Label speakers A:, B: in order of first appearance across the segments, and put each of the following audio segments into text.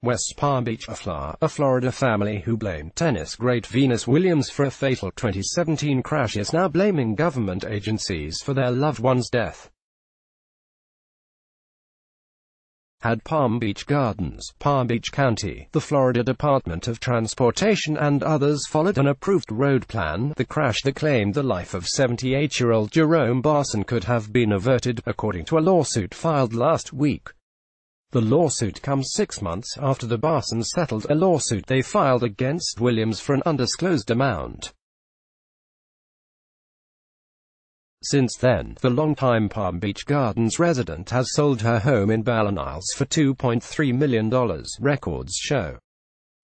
A: West Palm Beach, a Florida family who blamed tennis great Venus Williams for a fatal 2017 crash is now blaming government agencies for their loved one's death. Had Palm Beach Gardens, Palm Beach County, the Florida Department of Transportation and others followed an approved road plan, the crash that claimed the life of 78-year-old Jerome Barson could have been averted, according to a lawsuit filed last week. The lawsuit comes 6 months after the Barsons settled a lawsuit they filed against Williams for an undisclosed amount. Since then, the longtime Palm Beach Gardens resident has sold her home in Balliniles for $2.3 million, records show.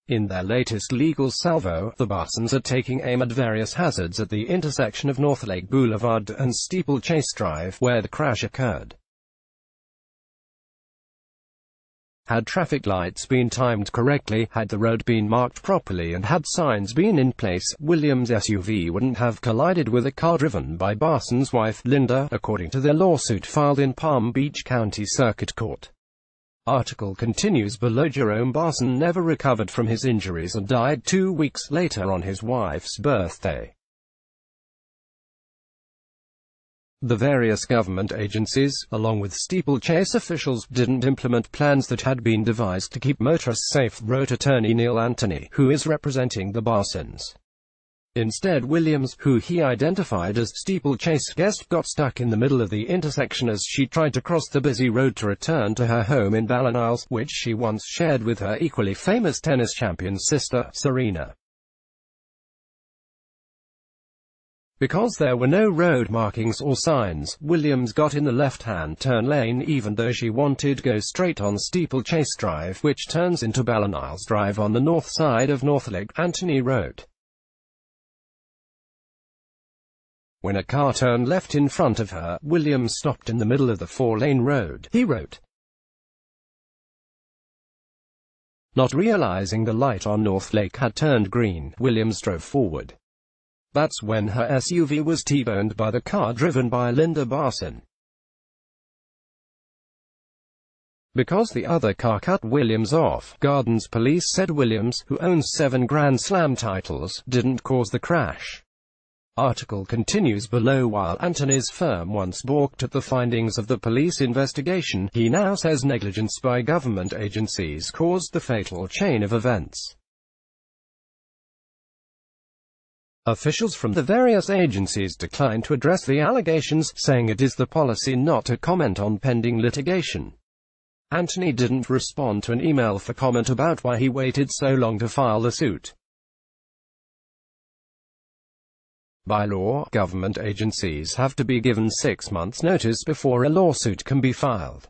A: In their latest legal salvo, the Barsons are taking aim at various hazards at the intersection of Northlake Boulevard and Steeplechase Drive, where the crash occurred. Had traffic lights been timed correctly, had the road been marked properly and had signs been in place, Williams' SUV wouldn't have collided with a car driven by Barson's wife, Linda, according to their lawsuit filed in Palm Beach County Circuit Court. Article continues below. Jerome Barson never recovered from his injuries and died 2 weeks later on his wife's birthday. The various government agencies, along with Steeplechase officials, didn't implement plans that had been devised to keep motorists safe, wrote attorney Neil Anthony, who is representing the Barsons. Instead, Williams, who he identified as Steeplechase guest, got stuck in the middle of the intersection as she tried to cross the busy road to return to her home in Balliniles, which she once shared with her equally famous tennis champion sister, Serena. Because there were no road markings or signs, Williams got in the left-hand turn lane even though she wanted to go straight on Steeplechase Drive, which turns into Balliniles Drive on the north side of Northlake, Anthony wrote. When a car turned left in front of her, Williams stopped in the middle of the 4-lane road, he wrote. Not realizing the light on Northlake had turned green, Williams drove forward. That's when her SUV was T-boned by the car driven by Linda Barson. Because the other car cut Williams off, Gardens police said Williams, who owns 7 Grand Slam titles, didn't cause the crash. Article continues below. While Anthony's firm once balked at the findings of the police investigation, he now says negligence by government agencies caused the fatal chain of events. Officials from the various agencies declined to address the allegations, saying it is the policy not to comment on pending litigation. Anthony didn't respond to an email for comment about why he waited so long to file the suit. By law, government agencies have to be given 6 months' notice before a lawsuit can be filed.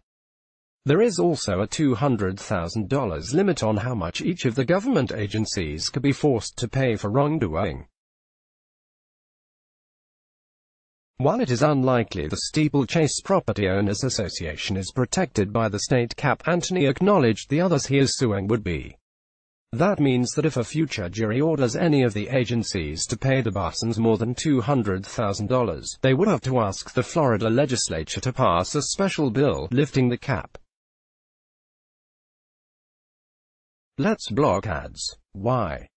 A: There is also a $200,000 limit on how much each of the government agencies could be forced to pay for wrongdoing. While it is unlikely the Steeplechase Property Owners Association is protected by the state cap, Anthony acknowledged the others he is suing would be. That means that if a future jury orders any of the agencies to pay the Barsons more than $200,000, they would have to ask the Florida legislature to pass a special bill lifting the cap. Let's block ads. Why?